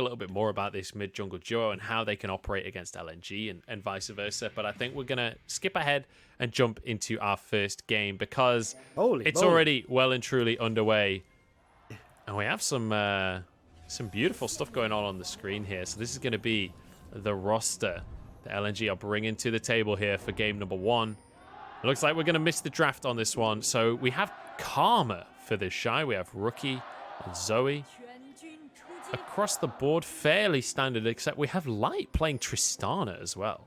a little bit more about this mid-jungle duo and how they can operate against LNG and vice versa. But I think we're going to skip ahead and jump into our first game because it's already well and truly underway. And we have some beautiful stuff going on the screen here. So this is going to be the roster that LNG are bringing to the table here for game number 1. It looks like we're going to miss the draft on this one. So we have Karma for TheShy. We have Rookie and Zoe. Across the board, fairly standard, except we have Light playing Tristana as well.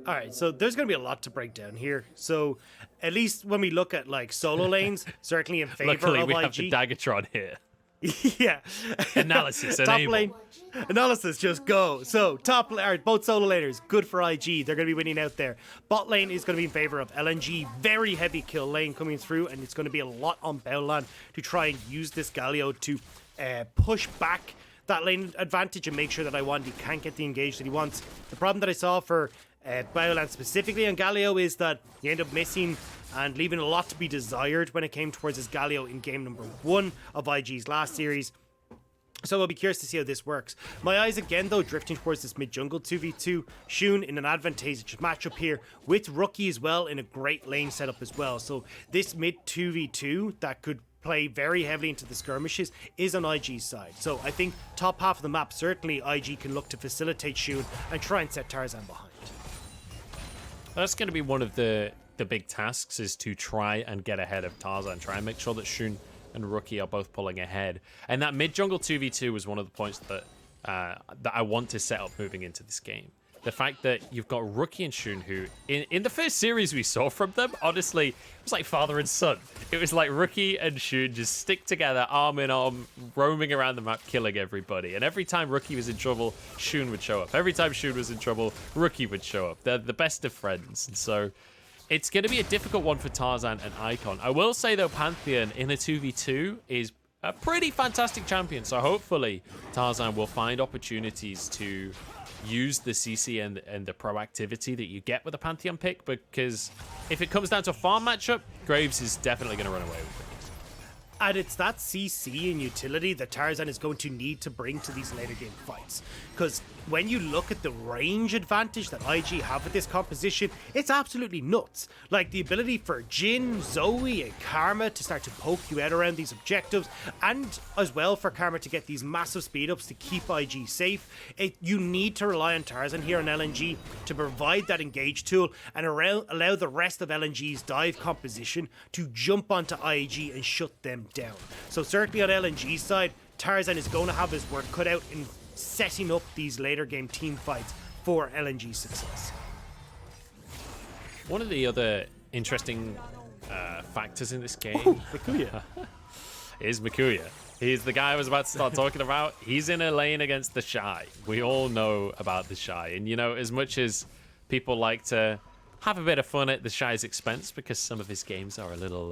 All right, so there's going to be a lot to break down here. So at least when we look at like solo lanes, certainly in favor Luckily, of we IG. have the Daggertron here. Yeah. Analysis, top enable. lane analysis, just go. So both solo laners, good for IG. They're going to be winning out there. Bot lane is going to be in favor of LNG. Very heavy kill lane coming through, and it's going to be a lot on Baolan to try and use this Galio to push back that lane advantage and make sure that lwandy can't get the engage that he wants. The problem that I saw for Baolan specifically on Galio is that he ended up missing and leaving a lot to be desired when it came towards his Galio in game number 1 of IG's last series. So I'll be curious to see how this works. My eyes again though drifting towards this mid-jungle 2v2. Shun in an advantageous matchup here with Rookie as well in a great lane setup as well. So this mid 2v2 that could play very heavily into the skirmishes is on IG's side. So I think top half of the map, certainly IG can look to facilitate Shun and try and set Tarzan behind. That's going to be one of the big tasks, is to try and get ahead of Tarzan, try and make sure that Shun and Rookie are both pulling ahead. And that mid-jungle 2v2 was one of the points that I want to set up moving into this game. The fact that you've got Rookie and Shun, who in the first series we saw from them, honestly, it was like father and son. It was like Rookie and Shun just stick together, arm in arm, roaming around the map, killing everybody. And every time Rookie was in trouble, Shun would show up. Every time Shun was in trouble, Rookie would show up. They're the best of friends. And so it's going to be a difficult one for Tarzan and Icon. I will say, though, Pantheon in a 2v2 is a pretty fantastic champion. So hopefully Tarzan will find opportunities to use the CC and the proactivity that you get with a Pantheon pick, because if it comes down to a farm matchup, Graves is definitely going to run away with it. And it's that CC and utility that Tarzan is going to need to bring to these later game fights. Because when you look at the range advantage that IG have with this composition, it's absolutely nuts. Like the ability for Jhin, Zoe, and Karma to start to poke you out around these objectives, and as well for Karma to get these massive speed ups to keep IG safe. You need to rely on Tarzan here on LNG to provide that engage tool and allow the rest of LNG's dive composition to jump onto IG and shut them down. So certainly on LNG's side, Tarzan is going to have his work cut out in setting up these later game team fights for LNG's success. One of the other interesting factors in this game Mikuya. is Mikuya. He's the guy I was about to start talking about. He's in a lane against TheShy. We all know about TheShy. And, you know, as much as people like to have a bit of fun at TheShy's expense because some of his games are a little,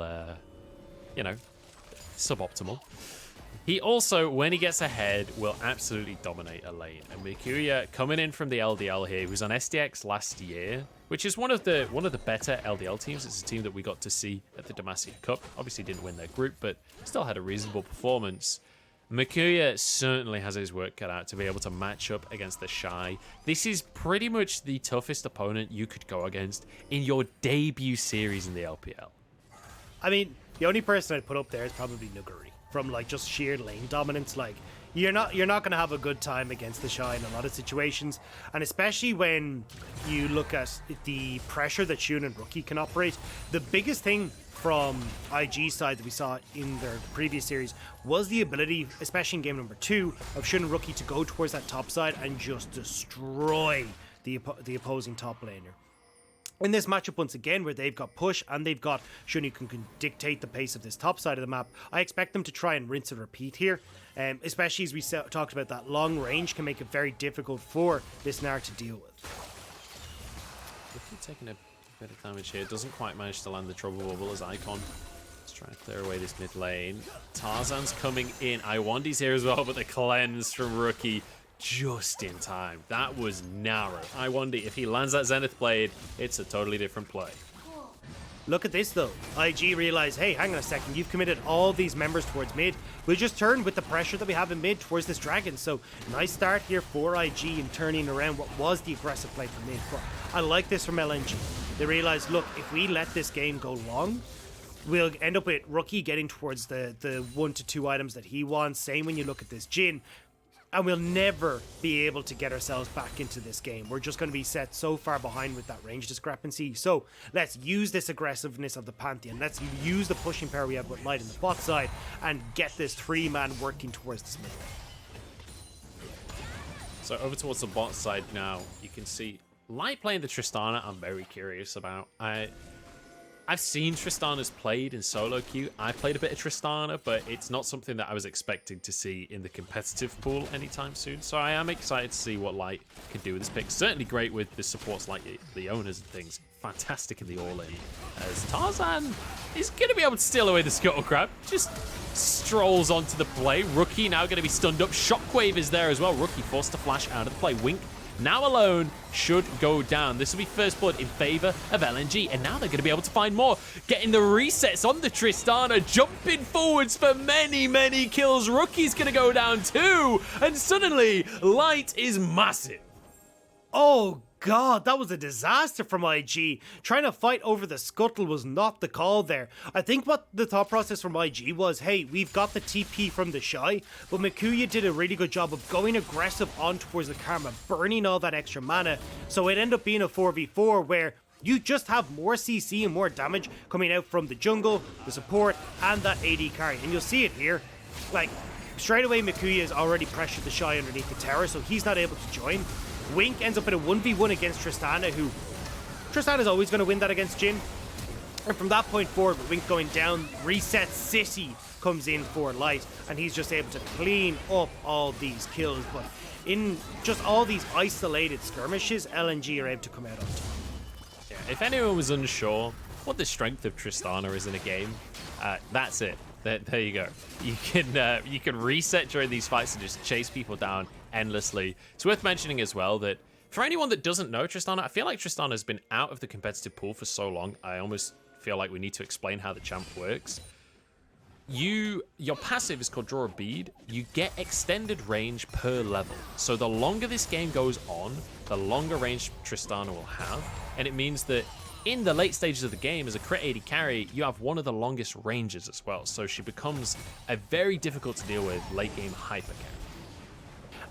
you know, suboptimal, he also, when he gets ahead, will absolutely dominate a lane. And Mikuya coming in from the LDL here, who was on SDX last year, which is one of the better LDL teams. It's a team that we got to see at the Demacia Cup. Obviously didn't win their group, but still had a reasonable performance. Mikuya certainly has his work cut out to be able to match up against TheShy. This is pretty much the toughest opponent you could go against in your debut series in the LPL. I mean, the only person I'd put up there is probably Nuguri. From like just sheer lane dominance, like you're not gonna have a good time against TheShy in a lot of situations, and especially when you look at the pressure that Shun and Rookie can operate. The biggest thing from IG's side that we saw in their previous series was the ability, especially in game number 2, of Shun and Rookie to go towards that top side and just destroy the opposing top laner. In this matchup, once again, where they've got push and they've got Shun who can dictate the pace of this top side of the map, I expect them to try and rinse and repeat here, especially as we talked about, that long range can make it very difficult for this Gnar to deal with. Rookie taking a bit of damage here, doesn't quite manage to land the trouble bubble as Icon is trying to clear away this mid lane. Tarzan's coming in, lwandy's here as well, but the cleanse from Rookie just in time. That was narrow. lwandy, if he lands that Zenith Blade, it's a totally different play. Look at this though. IG realize, hey, hang on a second, you've committed all these members towards mid. We'll just turn with the pressure that we have in mid towards this dragon. So nice start here for IG in turning around what was the aggressive play for mid. But I like this from LNG. They realize, look, if we let this game go long, we'll end up with Rookie getting towards the 1 to 2 items that he wants. Same when you look at this Jhin. And we'll never be able to get ourselves back into this game. We're just going to be set so far behind with that range discrepancy. So let's use this aggressiveness of the Pantheon. Let's use the pushing power we have with Light in the bot side and get this 3-man working towards this mid lane. So over towards the bot side now, you can see Light playing the Tristana. I'm very curious about. I've seen Tristana's played in solo queue. I played a bit of Tristana, but it's not something that I was expecting to see in the competitive pool anytime soon. So I am excited to see what Light can do with this pick. Certainly great with the supports like Leonas and things. Fantastic in the all-in. As Tarzan is going to be able to steal away the Scuttle Crab. Just strolls onto the play. Rookie now going to be stunned up. Shockwave is there as well. Rookie forced to flash out of the play. Wink now alone should go down. This will be first blood in favor of LNG, and now they're going to be able to find more. Getting the resets on the Tristana, jumping forwards for many, many kills. Rookie's going to go down too, and suddenly Light is massive. Oh God, that was a disaster from IG. Trying to fight over the scuttle was not the call there. I think what the thought process from IG was, hey, we've got the TP from TheShy, but Mikuya did a really good job of going aggressive on towards the Karma, burning all that extra mana. So it ended up being a 4v4 where you just have more CC and more damage coming out from the jungle, the support, and that AD carry. And you'll see it here. Like, straight away Mikuya has already pressured TheShy underneath the tower, so he's not able to join. Wink ends up in a 1v1 against Tristana, who Tristana's always going to win that against Jhin. And from that point forward, with Wink going down, Reset City comes in for Light, and he's just able to clean up all these kills. But in just all these isolated skirmishes, LNG are able to come out on top. Yeah, if anyone was unsure what the strength of Tristana is in a game, that's it. There you go. You can reset during these fights and just chase people down endlessly. It's worth mentioning as well that for anyone that doesn't know Tristana, I feel like Tristana has been out of the competitive pool for so long. I almost feel like we need to explain how the champ works. Your passive is called Draw a Bead. You get extended range per level. So the longer this game goes on, the longer range Tristana will have. And it means that in the late stages of the game, as a crit AD carry, you have one of the longest ranges as well. So she becomes a very difficult to deal with late game hyper carry.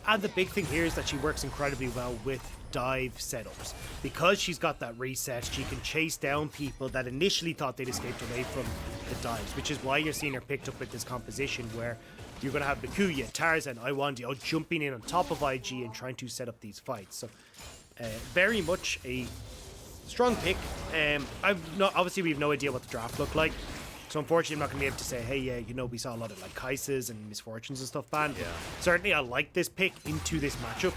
And the big thing here is that she works incredibly well with dive setups. Because she's got that reset, she can chase down people that initially thought they'd escaped away from the dives, which is why you're seeing her picked up with this composition where you're going to have Mikuya, Tarzan, lwandy all jumping in on top of IG and trying to set up these fights. So very much a strong pick. Obviously, we have no idea what the draft looked like. So unfortunately, I'm not going to be able to say, hey, yeah, you know, we saw a lot of like Kai'Sas and Misfortunes and stuff banned. Yeah. Certainly, I like this pick into this matchup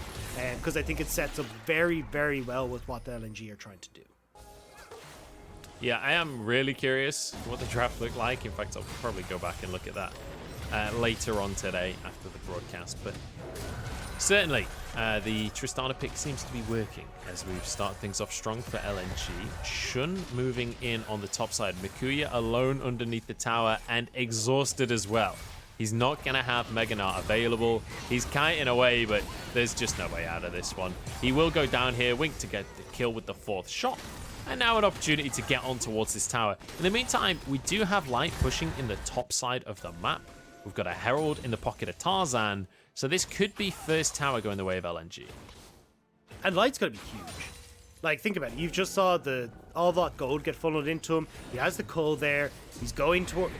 because I think it sets up very, very well with what the LNG are trying to do. Yeah, I am really curious what the draft looked like. In fact, I'll probably go back and look at that later on today after the broadcast. But certainly, the Tristana pick seems to be working as we've started things off strong for LNG. Xun moving in on the top side. Mikuya alone underneath the tower and exhausted as well. He's not going to have Mega Gnar available. He's kiting away, but there's just no way out of this one. He will go down here. Wink to get the kill with the 4th shot. And now an opportunity to get on towards this tower. In the meantime, we do have Light pushing in the top side of the map. We've got a Herald in the pocket of Tarzan. So this could be first tower going the way of LNG. And Light's going to be huge. Like, think about it. You just saw all that gold get funneled into him. He has the cull there. He's going to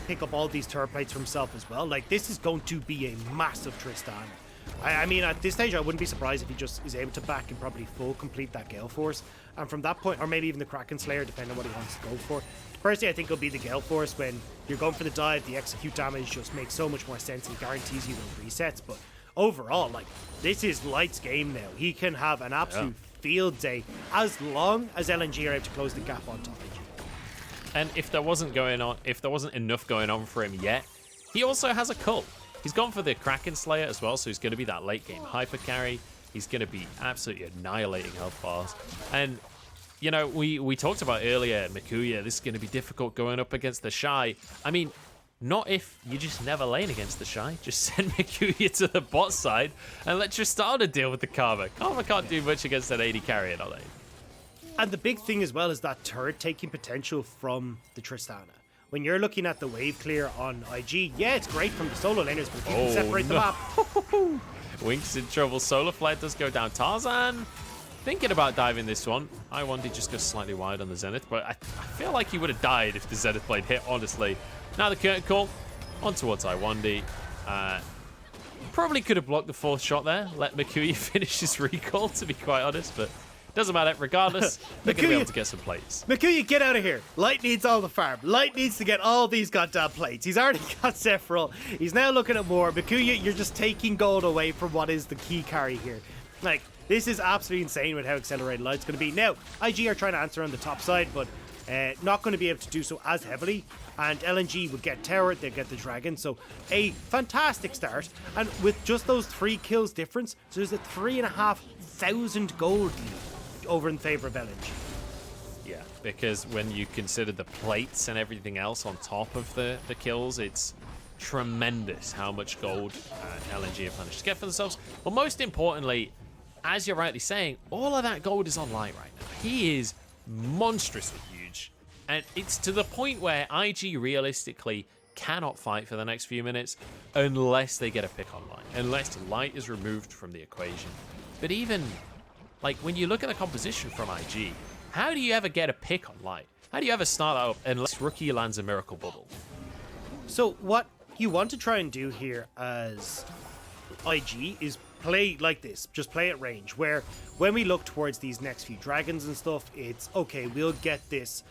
pick up all these turret plates for himself as well. Like, this is going to be a massive Tristana. I mean, at this stage, I wouldn't be surprised if he just is able to back and probably full complete that Gale Force. And from that point, or maybe even the Kraken Slayer, depending on what he wants to go for. Personally, I think it'll be the Gale Force. When you're going for the dive, the execute damage just makes so much more sense and guarantees you those resets. But overall, like, this is Light's game now. He can have an absolute field day as long as LNG are able to close the gap on top of you. And if there wasn't enough going on for him yet, he also has a cull. He's gone for the Kraken Slayer as well, so he's going to be that late game hyper carry. He's going to be absolutely annihilating health bars. And you know, we talked about earlier, Mikuya, this is going to be difficult going up against TheShy. I mean, not if you just never lane against TheShy. Just send Mikuya to the bot side and let Tristana deal with the Karma. Karma can't do much against that AD carry in our lane. And the big thing as well is that turret taking potential from the Tristana. When you're looking at the wave clear on IG, yeah, it's great from the solo laners, but if you can separate the map. Wink's in trouble. Solar Flare does go down. Tarzan thinking about diving this one. lwandy just goes slightly wide on the Zenith, but I feel like he would have died if the Zenith blade hit, honestly. Now the curtain call on towards lwandy. Probably could have blocked the 4th shot there. Let Mikuya finish his recall, to be quite honest, but doesn't matter. Regardless, they're going to be able to get some plates. Mikuya, get out of here. Light needs all the farm. Light needs to get all these goddamn plates. He's already got several. He's now looking at more. Mikuya, you're just taking gold away from what is the key carry here. Like, this is absolutely insane with how accelerated Light's going to be. Now, IG are trying to answer on the top side, but not going to be able to do so as heavily. And LNG would get tower, they'd get the dragon. So a fantastic start. And with just those 3 kills difference, so there's a 3,500 gold lead over in favor of LNG. Yeah, because when you consider the plates and everything else on top of the kills, it's tremendous how much gold LNG have managed to get for themselves. But most importantly, as you're rightly saying, all of that gold is on Light right now. He is monstrously huge. And it's to the point where IG realistically cannot fight for the next few minutes unless they get a pick on Light, unless Light is removed from the equation. But even, like, when you look at the composition from IG, how do you ever get a pick on Light? How do you ever start that up unless Rookie lands a Miracle Bubble? So what you want to try and do here as IG is play like this, just play at range, where when we look towards these next few dragons and stuff, it's okay, we'll get this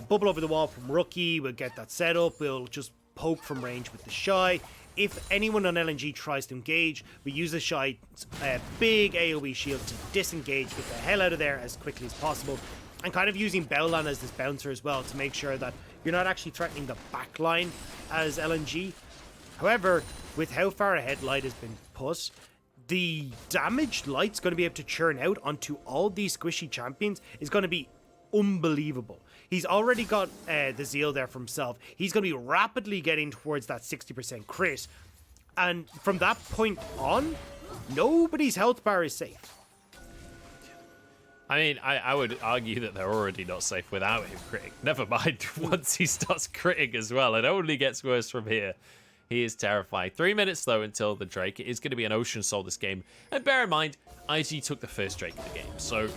bubble over the wall from Rookie, we'll get that set up, we'll just poke from range with TheShy. If anyone on LNG tries to engage, we use TheShy's big AoE shield to disengage, get the hell out of there as quickly as possible, and kind of using Baolan as this bouncer as well to make sure that you're not actually threatening the back line as LNG. However, with how far ahead Light has been put, the damage Light's going to be able to churn out onto all these squishy champions is going to be unbelievable. He's already got the Zeal there for himself. He's going to be rapidly getting towards that 60% crit. And from that point on, nobody's health bar is safe. I mean, I would argue that they're already not safe without him critting. Never mind once he starts critting as well. It only gets worse from here. He is terrifying. 3 minutes, though, until the Drake. It is going to be an Ocean Soul this game. And bear in mind, IG took the first Drake of the game. So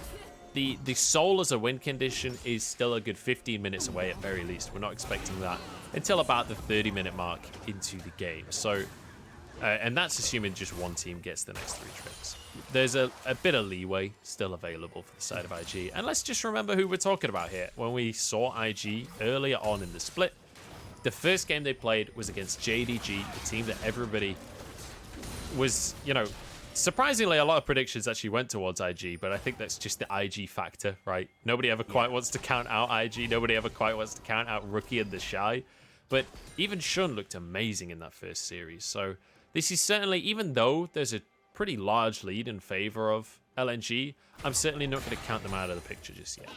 the Soul as a win condition is still a good 15 minutes away at very least. We're not expecting that until about the 30-minute mark into the game. So, and that's assuming just one team gets the next 3 Drakes. There's a bit of leeway still available for the side of IG. And let's just remember who we're talking about here. When we saw IG earlier on in the split, the first game they played was against JDG, the team that everybody was, you know, surprisingly a lot of predictions actually went towards IG, but I think that's just the IG factor, right? Nobody ever quite wants to count out IG. Nobody ever quite wants to count out Rookie and TheShy. But even Shun looked amazing in that first series. So this is certainly, even though there's a pretty large lead in favor of LNG, I'm certainly not going to count them out of the picture just yet.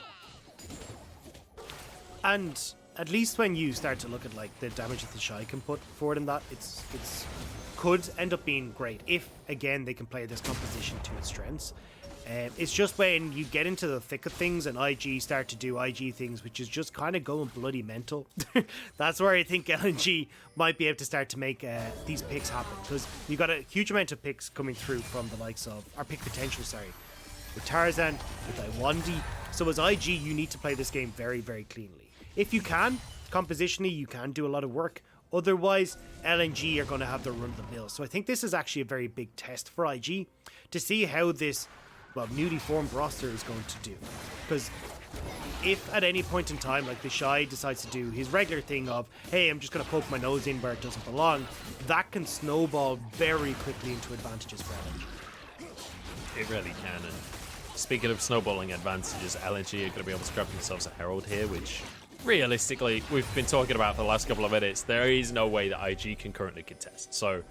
And at least when you start to look at like the damage that TheShy can put forward in that, it's could end up being great if again they can play this composition to its strengths. It's just when you get into the thick of things and IG start to do IG things, which is just kind of going bloody mental. That's where I think LNG might be able to start to make these picks happen, because you've got a huge amount of picks coming through from the likes of, or pick potential, sorry, with Tarzan, with lwandy. So as IG, you need to play this game very, very cleanly. If you can, compositionally, you can do a lot of work. Otherwise, LNG are going to have the run of the mill. So I think this is actually a very big test for IG to see how this, well, newly formed roster is going to do. Because if at any point in time, like TheShy decides to do his regular thing of, hey, I'm just going to poke my nose in where it doesn't belong, that can snowball very quickly into advantages for LNG. It really can. And speaking of snowballing advantages, LNG are going to be able to grab themselves a Herald here, which realistically, we've been talking about for the last couple of minutes. There is no way that IG can currently contest. So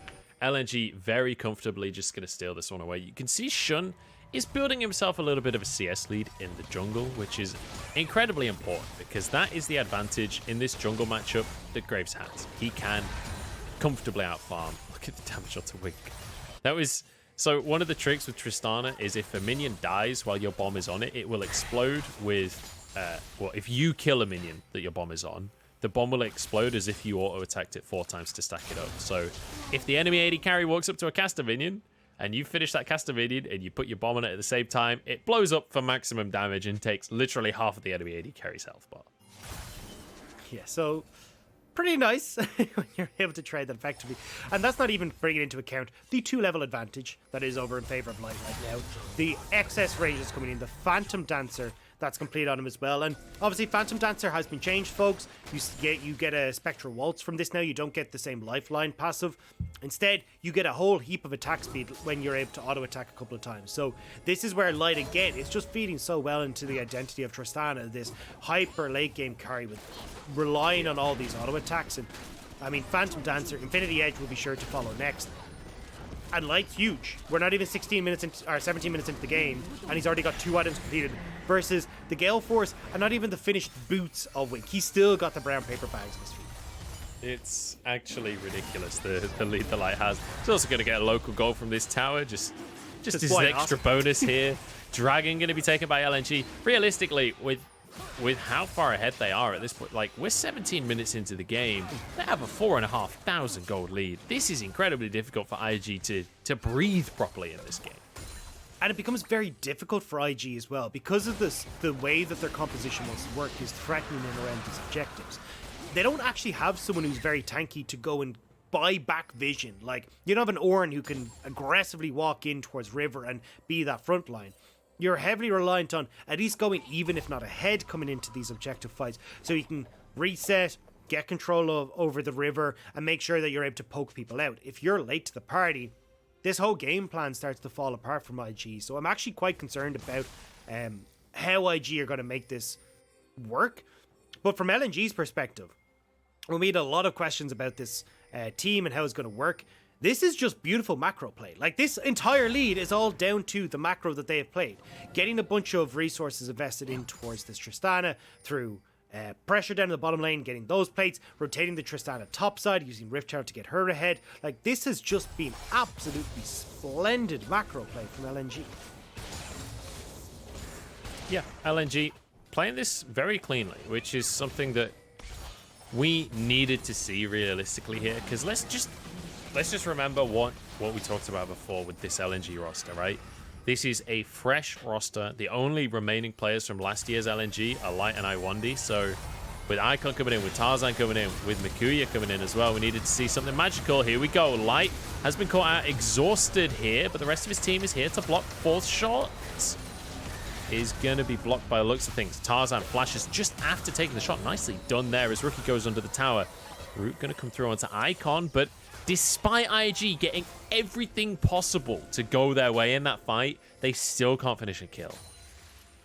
LNG very comfortably just going to steal this one away. You can see Shun is building himself a little bit of a CS lead in the jungle, which is incredibly important because that is the advantage in this jungle matchup that Graves has. He can comfortably outfarm. Look at the damage onto Wink. That was... So one of the tricks with Tristana is if a minion dies while your bomb is on it, it will explode with... well, if you kill a minion that your bomb is on, the bomb will explode as if you auto-attacked it 4 times to stack it up. So if the enemy AD carry walks up to a caster minion, and you finish that caster minion, and you put your bomb on it at the same time, it blows up for maximum damage and takes literally half of the enemy AD carry's health bar. Yeah, so... pretty nice when you're able to trade that effectively. And that's not even bringing into account the 2-level advantage that is over in favor of Light right now. The excess range is coming in, the Phantom Dancer that's complete on him as well. And obviously Phantom Dancer has been changed, folks. You get a Spectral Waltz from this now. You don't get the same lifeline passive. Instead, you get a whole heap of attack speed when you're able to auto-attack a couple of times. So this is where Light, again, is just feeding so well into the identity of Tristana, this hyper late game carry with relying on all these auto-attacks. And I mean, Phantom Dancer, Infinity Edge will be sure to follow next. And Light's huge. We're not even 16 minutes into, or 17 minutes into the game, and he's already got 2 items completed. Versus the Gale Force, and not even the finished boots of Wink. He's still got the brown paper bags in his feet. It's actually ridiculous, the lead the Light has. He's also going to get a local goal from this tower. Just as an extra bonus here. Dragon going to be taken by LNG. Realistically, with how far ahead they are at this point, like, we're 17 minutes into the game. They have a 4,500 gold lead. This is incredibly difficult for IG to breathe properly in this game. And it becomes very difficult for IG as well because of this. The way that their composition wants to work is threatening and around these objectives. They don't actually have someone who's very tanky to go and buy back vision. Like, you don't have an Orin who can aggressively walk in towards River and be that front line. You're heavily reliant on at least going even if not ahead coming into these objective fights so you can reset, get control over the river and make sure that you're able to poke people out. If you're late to the party, this whole game plan starts to fall apart from IG. So I'm actually quite concerned about how IG are going to make this work. But from LNG's perspective, we had a lot of questions about this team and how it's going to work. This is just beautiful macro play. Like, this entire lead is all down to the macro that they have played. Getting a bunch of resources invested in towards this Tristana through pressure down in the bottom lane, getting those plates, rotating the Tristana top side, using Rift Tower to get her ahead. Like, this has just been absolutely splendid macro play from LNG. Yeah, LNG playing this very cleanly, which is something that we needed to see realistically here. Because let's just remember what we talked about before with this LNG roster, right? This is a fresh roster. The only remaining players from last year's LNG are Light and lwandy. So with Icon coming in, with Tarzan coming in, with Mikuya coming in as well, we needed to see something magical. Here we go. Light has been caught out exhausted here, but the rest of his team is here to block fourth shots. Is going to be blocked by the looks of things. Tarzan flashes just after taking the shot. Nicely done there as Rookie goes under the tower. Root going to come through onto Icon, but despite IG getting everything possible to go their way in that fight, they still can't finish a kill.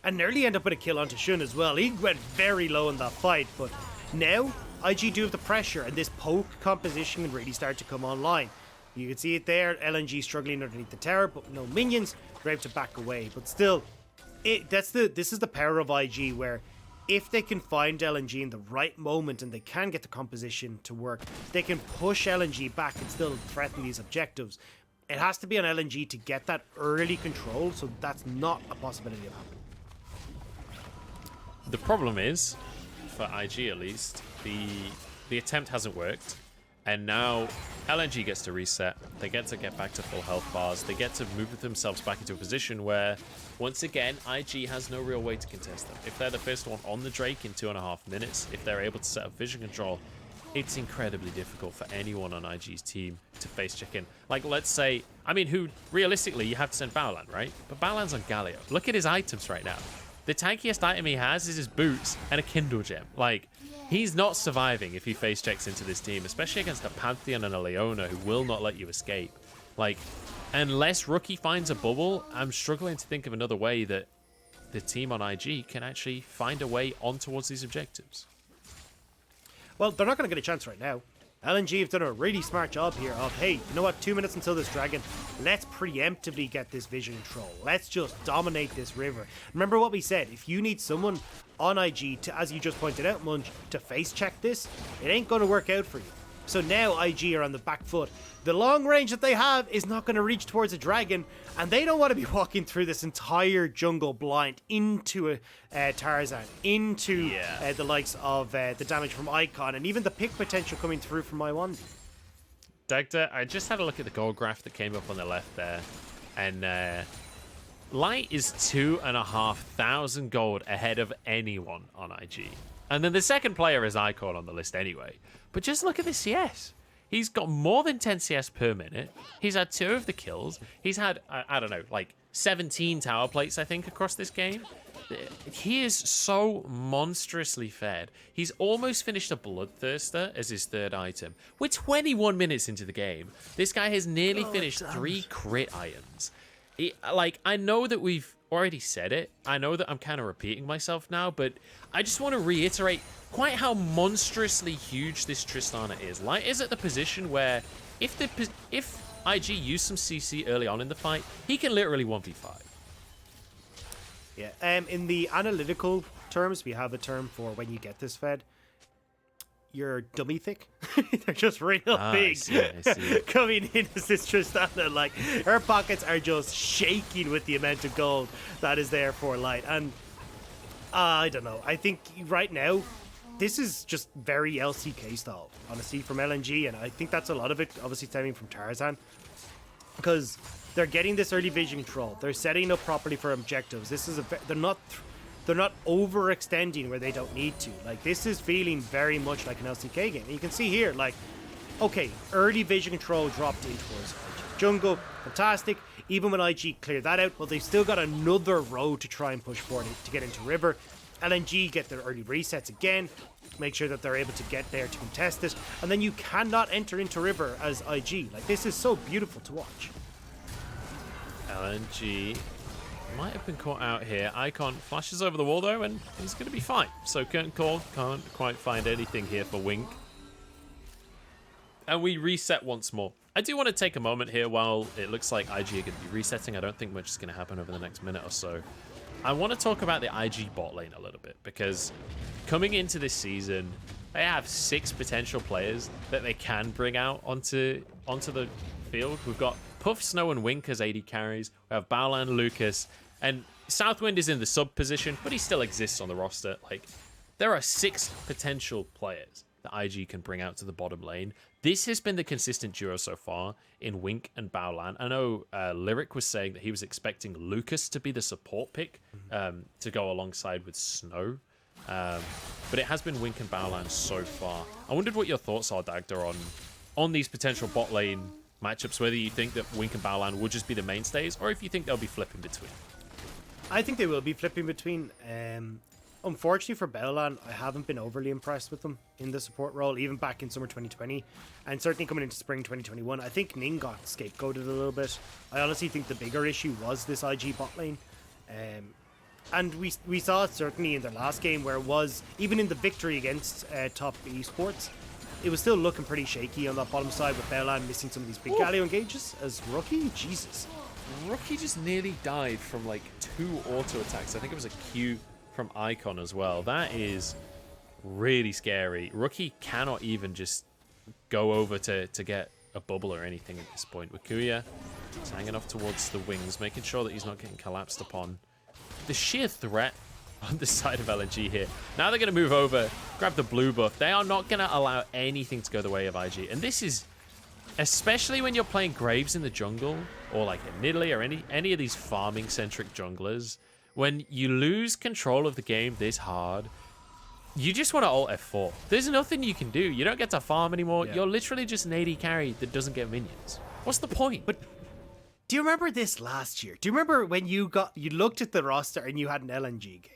And nearly end up with a kill onto Shun as well. He went very low in that fight, but now IG do have the pressure, and this poke composition can really start to come online. You can see it there, LNG struggling underneath the tower, but no minions, they're able to back away. But still, this is the power of IG, where if they can find LNG in the right moment and they can get the composition to work, they can push LNG back and still threaten these objectives. It has to be on LNG to get that early control, so that's not a possibility of happening. The problem is, for IG at least, the attempt hasn't worked, and now LNG gets to reset. They get back to full health bars. They get to move themselves back into a position where, once again, IG has no real way to contest them. If they're the first one on the Drake in 2.5 minutes, if they're able to set up vision control, it's incredibly difficult for anyone on IG's team to face check in. Like, let's say, I mean, who, realistically, you have to send Baolan, right? But Baolan's on Galio. Look at his items right now. The tankiest item he has is his boots and a Kindle gem. Like, he's not surviving if he face checks into this team, especially against a Pantheon and a Leona who will not let you escape. Like, unless Rookie finds a bubble, I'm struggling to think of another way that the team on IG can actually find a way on towards these objectives. Well, they're not going to get a chance right now. LNG have done a really smart job here of, hey, you know what, 2 minutes until this dragon, let's preemptively get this vision control. Let's just dominate this river. Remember what we said, if you need someone on IG to, as you just pointed out, Munch, to face check this, it ain't going to work out for you. So now IG are on the back foot. The long range that they have is not going to reach towards a dragon, and they don't want to be walking through this entire jungle blind into Tarzan, into the likes of the damage from Icon, and even the pick potential coming through from lwandy. Dagda, I just had a look at the gold graph that came up on the left there, and Light is 2,500 gold ahead of anyone on IG. And then the second player is Icon on the list anyway. But just look at the CS. He's got more than 10 CS per minute. He's had 2 of the kills. He's had, I don't know, like 17 tower plates, I think, across this game. He is so monstrously fed. He's almost finished a Bloodthirster as his 3rd item. We're 21 minutes into the game. This guy has nearly finished 3 crit items. I know that we've already said it. I know that I'm kind of repeating myself now, but I just want to reiterate quite how monstrously huge this Tristana is. Light is at the position where if IG use some CC early on in the fight, he can literally 1v5. Yeah, in the analytical terms, we have a term for when you get this fed. You're dummy thick. They're just real big I see. coming in as this Tristana. Like, her pockets are just shaking with the amount of gold that is there for Light. And I don't know. I think right now, this is just very LCK style, honestly, from LNG. And I think that's a lot of it, obviously, stemming from Tarzan. Because they're getting this early vision control. They're setting up properly for objectives. This is they're not overextending where they don't need to. Like, this is feeling very much like an LCK game. And you can see here, like, okay, early vision control dropped in towards IG. Jungle, fantastic. Even when IG cleared that out, well, they've still got another road to try and push forward to get into River. LNG get their early resets again, make sure that they're able to get there to contest it. And then you cannot enter into River as IG. Like, this is so beautiful to watch. LNG might have been caught out here. Icon flashes over the wall though, and he's going to be fine. So Curtain Call can't quite find anything here for Wink. And we reset once more. I do want to take a moment here while it looks like IG are going to be resetting. I don't think much is going to happen over the next minute or so. I want to talk about the IG bot lane a little bit, because coming into this season, they have 6 potential players that they can bring out onto the field. We've got Puff, Snow, and Wink as AD carries. We have Baolan, Lucas, and Southwind is in the sub position, but he still exists on the roster. Like, there are 6 potential players that IG can bring out to the bottom lane. This has been the consistent duo so far in Wink and Baolan. I know Lyric was saying that he was expecting Lucas to be the support pick to go alongside with Snow. But it has been Wink and Baolan so far. I wondered what your thoughts are, Dagda, on these potential bot lane matchups, whether you think that Wink and Baolan will just be the mainstays, or if you think they'll be flipping between. I think they will be flipping between. Unfortunately for Baolan, I haven't been overly impressed with them in the support role, even back in summer 2020, and certainly coming into spring 2021. I think Ning got scapegoated a little bit. I honestly think the bigger issue was this IG bot lane. And we saw it certainly in their last game, where it was, even in the victory against top esports, it was still looking pretty shaky on that bottom side, with Baolan missing some of these big Galio engages as rookie. Jesus. Rookie just nearly died from like 2 auto attacks. I think it was a Q from Icon as well. That is really scary. Rookie cannot even just go over to get a bubble or anything at this point. Wakuya is hanging off towards the wings, making sure that he's not getting collapsed upon. The sheer threat on the side of LNG here. Now they're going to move over, grab the blue buff. They are not going to allow anything to go the way of IG. And this is, especially when you're playing Graves in the jungle, or like in Nidalee, or any of these farming-centric junglers, when you lose control of the game this hard, you just want to ult F4. There's nothing you can do. You don't get to farm anymore. Yeah. You're literally just an AD carry that doesn't get minions. What's the point? But do you remember this last year? Do you remember when you looked at the roster and you had an LNG game?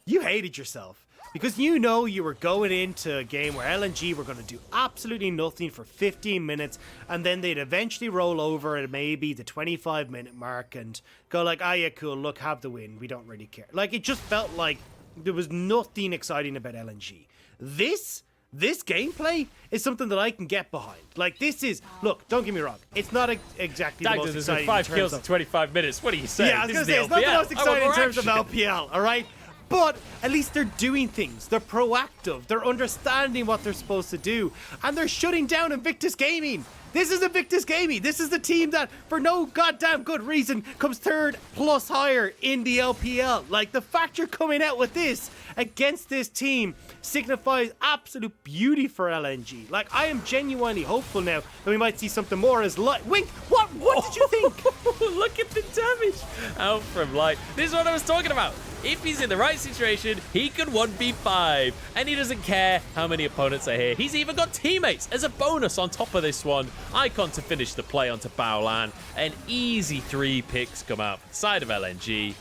You hated yourself, because you know you were going into a game where LNG were going to do absolutely nothing for 15 minutes, and then they'd eventually roll over at maybe the 25-minute mark and go like, ah, yeah, cool, look, have the win, we don't really care. Like, it just felt like there was nothing exciting about LNG. This, this gameplay is something that I can get behind. Like, this is, look, don't get me wrong, it's not exactly the Dagda, most there's exciting been 5 in kills terms in of... 25 minutes. What are you saying? Yeah, I was This going is to say, the it's not the most LPL. I want exciting in more terms of action. LPL, all right? But at least they're doing things. They're proactive. They're understanding what they're supposed to do. And they're shutting down Invictus Gaming. This is Invictus Gaming. This is the team that, for no goddamn good reason, comes third plus higher in the LPL. Like, the fact you're coming out with this against this team signifies absolute beauty for LNG. Like, I am genuinely hopeful now that we might see something more as Light. Wink, what did you think? Look at the damage out from Light. This is what I was talking about. If he's in the right situation, he could 1v5. And he doesn't care how many opponents are here. He's even got teammates as a bonus on top of this one. Icon to finish the play onto Baolan. An easy 3 picks come out from the side of LNG.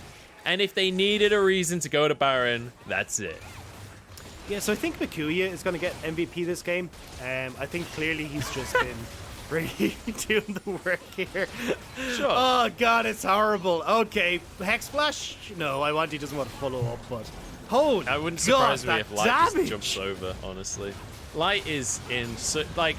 And if they needed a reason to go to Baron, that's it. Yeah, so I think Makuya is going to get MVP this game. I think clearly he's just been really doing the work here. Sure. Oh, God, it's horrible. Okay, Hex Flash? No, Iwanti doesn't want to follow up, but... Holy I wouldn't God, surprise me that if Light damage. just jumps over, honestly. Light is in... like,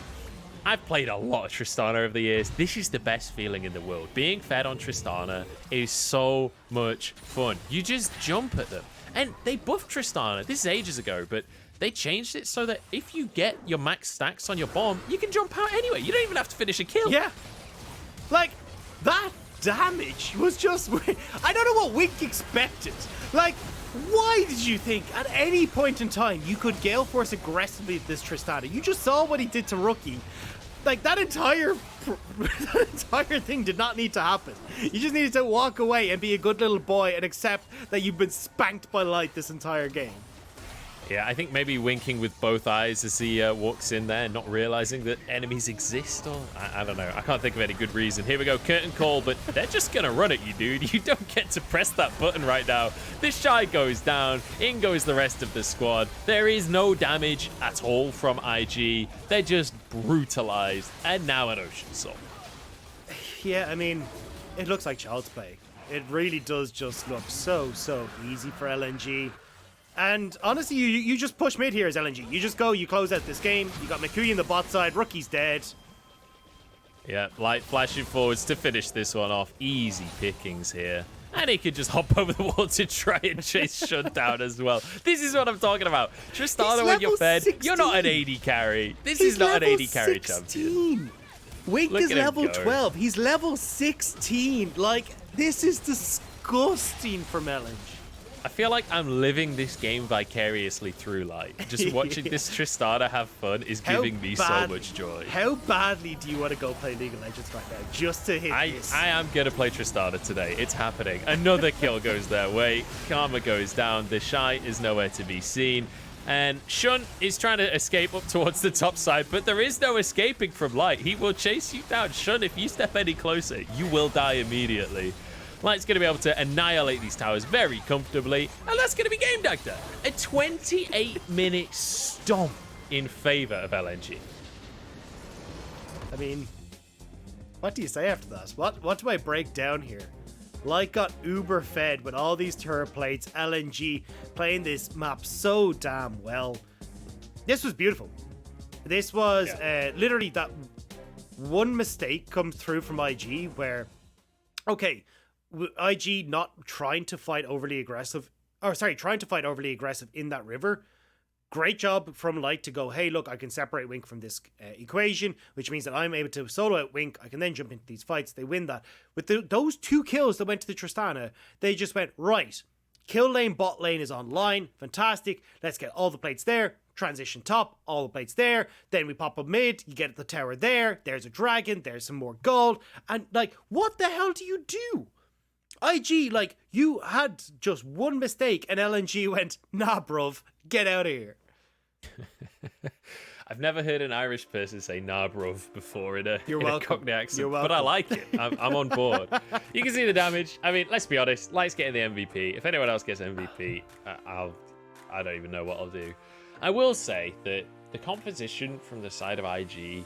I've played a lot of Tristana over the years. This is the best feeling in the world. Being fed on Tristana is so much fun. You just jump at them. And they buffed Tristana. This is ages ago, but they changed it so that if you get your max stacks on your bomb, you can jump out anyway. You don't even have to finish a kill. Yeah. Like, that damage was just... I don't know what Wink expected. Like, why did you think at any point in time you could Gale Force aggressively at this Tristana? You just saw what he did to Rookie. Like, that entire thing did not need to happen. You just needed to walk away and be a good little boy and accept that you've been spanked by Light this entire game. Yeah, I think maybe winking with both eyes as he walks in there, not realizing that enemies exist, or I don't know. I can't think of any good reason. Here we go, curtain call, but they're just gonna run at you, dude. You don't get to press that button right now. TheShy goes down, in goes the rest of the squad. There is no damage at all from IG. They're just brutalized, and now an Ocean Soul. Yeah, I mean, it looks like child's play. It really does just look so easy for LNG. And honestly, you just push mid here as LNG. You just go, you close out this game. You got Makuya in the bot side. Rookie's dead. Yeah, Light flashing forwards to finish this one off. Easy pickings here. And he could just hop over the wall to try and chase Shun down as well. This is what I'm talking about. Tristana, when you're fed, 16. you're not an AD carry. This He's is not an level AD carry 16. champion. Wink Look is at him level go. 12. He's level 16. Like, this is disgusting from LNG. I feel like I'm living this game vicariously through Light. Just watching this Tristana have fun is giving me so much joy. How badly do you want to go play League of Legends right now just to hit this? I am going to play Tristana today. It's happening. Another kill goes their way. Karma goes down. TheShy is nowhere to be seen. And Shun is trying to escape up towards the top side, but there is no escaping from Light. He will chase you down. Shun, if you step any closer, you will die immediately. Light's going to be able to annihilate these towers very comfortably, and that's going to be game, Dagda. A 28-minute stomp in favor of LNG. I mean, what do you say after that? What do I break down here? Light got uber fed with all these turret plates, LNG playing this map so damn well. This was beautiful. This was literally that one mistake come through from IG where, okay, IG not trying to fight overly aggressive, trying to fight overly aggressive in that river. Great job from Light to go, hey, look, I can separate Wink from this equation, which means that I'm able to solo out Wink. I can then jump into these fights. They win that. With those 2 kills that went to the Tristana, they just went, right, kill lane, bot lane is online. Fantastic. Let's get all the plates there. Transition top, all the plates there. Then we pop up mid. You get the tower there. There's a dragon. There's some more gold. And, like, what the hell do you do? IG, like, you had just one mistake and LNG went, nah, bruv, get out of here. I've never heard an Irish person say nah, bruv, before in a Cockney accent, You're welcome. but I like it. I'm on board. You can see the damage. I mean, let's be honest, Light's getting the MVP. If anyone else gets MVP, I don't even know what I'll do. I will say that the composition from the side of IG...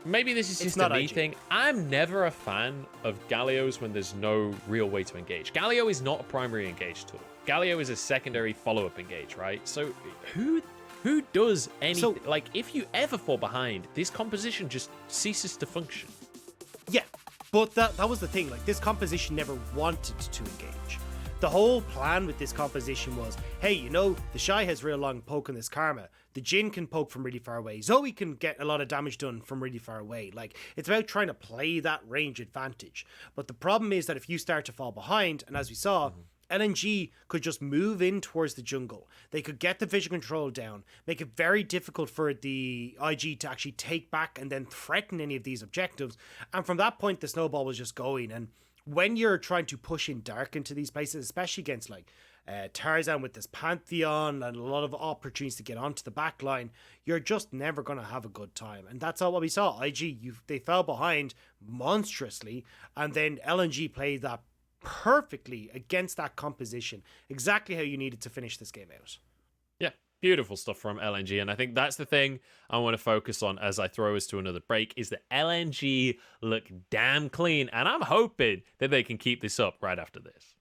maybe this is just a me thing. I'm never a fan of Galios when there's no real way to engage. Galio is not a primary engage tool. Galio is a secondary follow-up engage, right? So who Who does anything? So- Like, if you ever fall behind, this composition just ceases to function. Yeah, but that was the thing. Like, this composition never wanted to engage. The whole plan with this composition was, hey, you know, TheShy has real long poke on this Karma. The Jhin can poke from really far away. Zoe can get a lot of damage done from really far away. Like, it's about trying to play that range advantage. But the problem is that if you start to fall behind, and as we saw, LNG could just move in towards the jungle. They could get the vision control down, make it very difficult for the IG to actually take back and then threaten any of these objectives. And from that point, the snowball was just going. And when you're trying to push in dark into these places, especially against like Tarzan with this Pantheon and a lot of opportunities to get onto the back line, you're just never going to have a good time. And that's all what we saw. IG, they fell behind monstrously, and then LNG played that perfectly against that composition, exactly how you needed to finish this game out. Yeah, beautiful stuff from LNG, and I think that's the thing I want to focus on as I throw us to another break, is that LNG look damn clean, and I'm hoping that they can keep this up right after this.